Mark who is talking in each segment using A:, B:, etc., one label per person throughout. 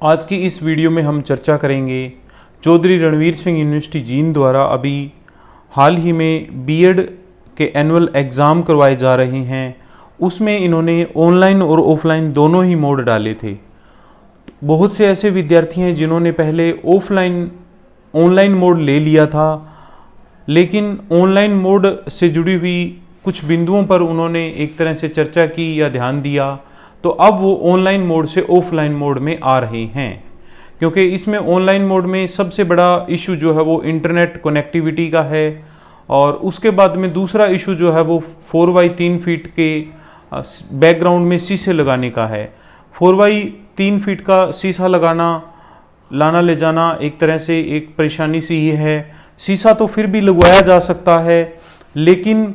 A: आज की इस वीडियो में हम चर्चा करेंगे चौधरी रणवीर सिंह यूनिवर्सिटी जींद द्वारा अभी हाल ही में बीएड के एनुअल एग्ज़ाम करवाए जा रहे हैं। उसमें इन्होंने ऑनलाइन और ऑफलाइन दोनों ही मोड डाले थे। बहुत से ऐसे विद्यार्थी हैं जिन्होंने पहले ऑनलाइन मोड ले लिया था, लेकिन ऑनलाइन मोड से जुड़ी हुई कुछ बिंदुओं पर उन्होंने एक तरह से चर्चा की या ध्यान दिया, तो अब वो ऑनलाइन मोड से ऑफलाइन मोड में आ रहे हैं। क्योंकि इसमें ऑनलाइन मोड में सबसे बड़ा इशू जो है वो इंटरनेट कनेक्टिविटी का है, और उसके बाद में दूसरा इशू जो है वो 4x3 फीट के बैकग्राउंड में शीशे लगाने का है। 4x3 फीट का शीशा लाना ले जाना एक तरह से एक परेशानी सी ही है। शीशा तो फिर भी लगवाया जा सकता है, लेकिन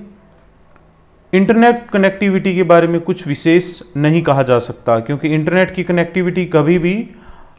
A: इंटरनेट कनेक्टिविटी के बारे में कुछ विशेष नहीं कहा जा सकता, क्योंकि इंटरनेट की कनेक्टिविटी कभी भी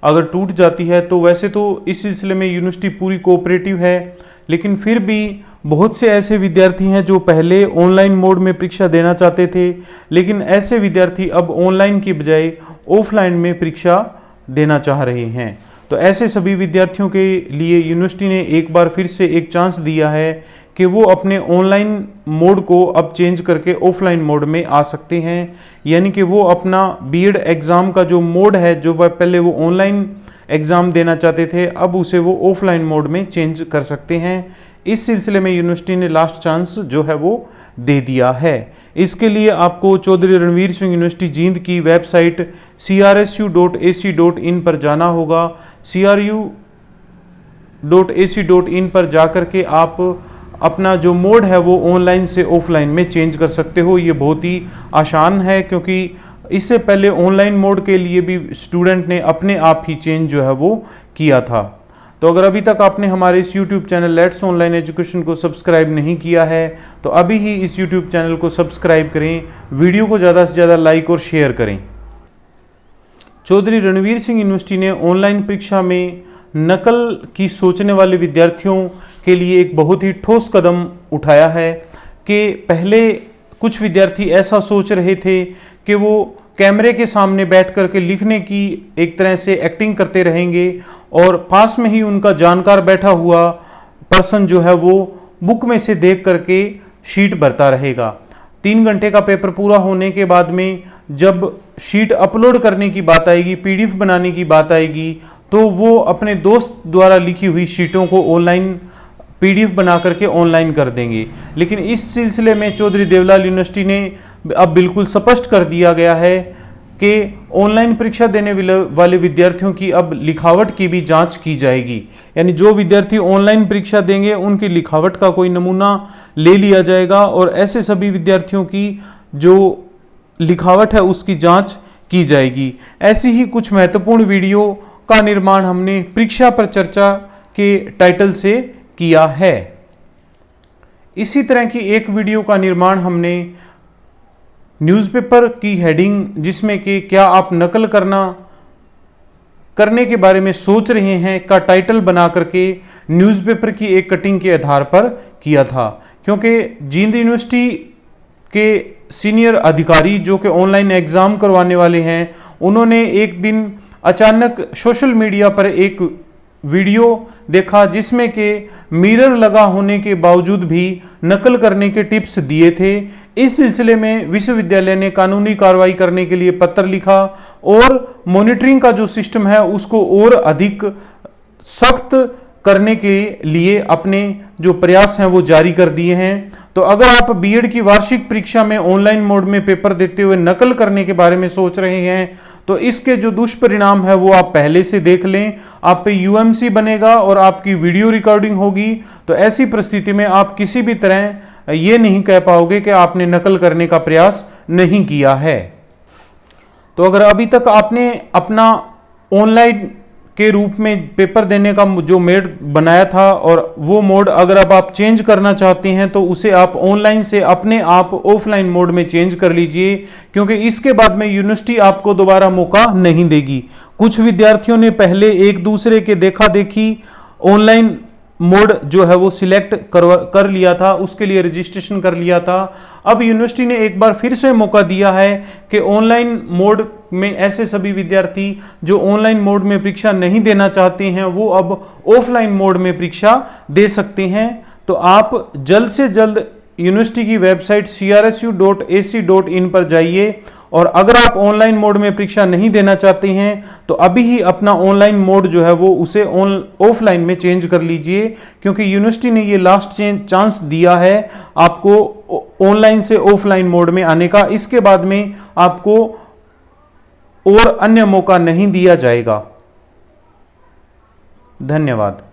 A: अगर टूट जाती है तो वैसे तो इस सिलसिले में यूनिवर्सिटी पूरी कोऑपरेटिव है, लेकिन फिर भी बहुत से ऐसे विद्यार्थी हैं जो पहले ऑनलाइन मोड में परीक्षा देना चाहते थे, लेकिन ऐसे विद्यार्थी अब ऑनलाइन की बजाय ऑफलाइन में परीक्षा देना चाह रहे हैं। तो ऐसे सभी विद्यार्थियों के लिए यूनिवर्सिटी ने एक बार फिर से एक चांस दिया है कि वो अपने ऑनलाइन मोड को अब चेंज करके ऑफलाइन मोड में आ सकते हैं। यानी कि वो अपना बीएड एग्ज़ाम का जो मोड है, जो पहले वो ऑनलाइन एग्ज़ाम देना चाहते थे, अब उसे वो ऑफलाइन मोड में चेंज कर सकते हैं। इस सिलसिले में यूनिवर्सिटी ने लास्ट चांस जो है वो दे दिया है। इसके लिए आपको चौधरी रणवीर सिंह यूनिवर्सिटी जींद की वेबसाइट crsu.ac.in पर जाना होगा। cru.ac.in पर जाकर के आप अपना जो मोड है वो ऑनलाइन से ऑफलाइन में चेंज कर सकते हो। ये बहुत ही आसान है, क्योंकि इससे पहले ऑनलाइन मोड के लिए भी स्टूडेंट ने अपने आप ही चेंज जो है वो किया था। तो अगर अभी तक आपने हमारे इस YouTube channel let's online education को सब्सक्राइब नहीं किया है तो अभी ही इस YouTube चैनल को सब्सक्राइब करें, वीडियो को ज़्यादा से ज़्यादा लाइक और शेयर करें। चौधरी रणवीर सिंह यूनिवर्सिटी ने ऑनलाइन परीक्षा में नकल की सोचने वाले विद्यार्थियों के लिए एक बहुत ही ठोस कदम उठाया है कि पहले कुछ विद्यार्थी ऐसा सोच रहे थे कि वो कैमरे के सामने बैठ कर के लिखने की एक तरह से एक्टिंग करते रहेंगे और पास में ही उनका जानकार बैठा हुआ पर्सन जो है वो बुक में से देख करके शीट भरता रहेगा। 3 घंटे का पेपर पूरा होने के बाद में जब शीट अपलोड करने की बात आएगी, पीडीएफ बनाने की बात आएगी, तो वो अपने दोस्त द्वारा लिखी हुई शीटों को ऑनलाइन पीडीएफ बना करके ऑनलाइन कर देंगे। लेकिन इस सिलसिले में चौधरी देवलाल यूनिवर्सिटी ने अब बिल्कुल स्पष्ट कर दिया गया है कि ऑनलाइन परीक्षा देने वाले विद्यार्थियों की अब लिखावट की भी जांच की जाएगी। यानी जो विद्यार्थी ऑनलाइन परीक्षा देंगे उनकी लिखावट का कोई नमूना ले लिया जाएगा और ऐसे सभी विद्यार्थियों की जो लिखावट है उसकी जांच की जाएगी। ऐसी ही कुछ महत्वपूर्ण वीडियो का निर्माण हमने परीक्षा पर चर्चा के टाइटल से किया है। इसी तरह की एक वीडियो का निर्माण हमने न्यूज़पेपर की हेडिंग, जिसमें कि क्या आप नकल करने के बारे में सोच रहे हैं, का टाइटल बना करके न्यूज़पेपर की एक कटिंग के आधार पर किया था। क्योंकि जींद यूनिवर्सिटी के सीनियर अधिकारी जो कि ऑनलाइन एग्ज़ाम करवाने वाले हैं, उन्होंने एक दिन अचानक सोशल मीडिया पर एक वीडियो देखा जिसमें कि मिरर लगा होने के बावजूद भी नकल करने के टिप्स दिए थे। इस सिलसिले में विश्वविद्यालय ने कानूनी कार्रवाई करने के लिए पत्र लिखा और मॉनिटरिंग का जो सिस्टम है उसको और अधिक सख्त करने के लिए अपने जो प्रयास हैं वो जारी कर दिए हैं। तो अगर आप बीएड की वार्षिक परीक्षा में ऑनलाइन मोड में पेपर देते हुए नकल करने के बारे में सोच रहे हैं तो इसके जो दुष्परिणाम है वो आप पहले से देख लें। आप पे यूएमसी बनेगा और आपकी वीडियो रिकॉर्डिंग होगी। तो ऐसी परिस्थिति में आप किसी भी तरह ये नहीं कह पाओगे कि आपने नकल करने का प्रयास नहीं किया है। तो अगर अभी तक आपने अपना ऑनलाइन के रूप में पेपर देने का जो मोड बनाया था और वो मोड अगर अब आप चेंज करना चाहते हैं तो उसे आप ऑनलाइन से अपने आप ऑफलाइन मोड में चेंज कर लीजिए, क्योंकि इसके बाद में यूनिवर्सिटी आपको दोबारा मौका नहीं देगी। कुछ विद्यार्थियों ने पहले एक दूसरे के देखा देखी ऑनलाइन मोड जो है वो सिलेक्ट कर लिया था, उसके लिए रजिस्ट्रेशन कर लिया था। अब यूनिवर्सिटी ने एक बार फिर से मौका दिया है कि ऑनलाइन मोड में ऐसे सभी विद्यार्थी जो ऑनलाइन मोड में परीक्षा नहीं देना चाहते हैं वो अब ऑफलाइन मोड में परीक्षा दे सकते हैं। तो आप जल्द से जल्द यूनिवर्सिटी की वेबसाइट crsu.ac.in पर जाइए और अगर आप ऑनलाइन मोड में परीक्षा नहीं देना चाहते हैं तो अभी ही अपना ऑनलाइन मोड जो है वो उसे ऑफलाइन में चेंज कर लीजिए, क्योंकि यूनिवर्सिटी ने ये लास्ट चांस दिया है आपको ऑनलाइन से ऑफलाइन मोड में आने का। इसके बाद में आपको और अन्य मौका नहीं दिया जाएगा। धन्यवाद।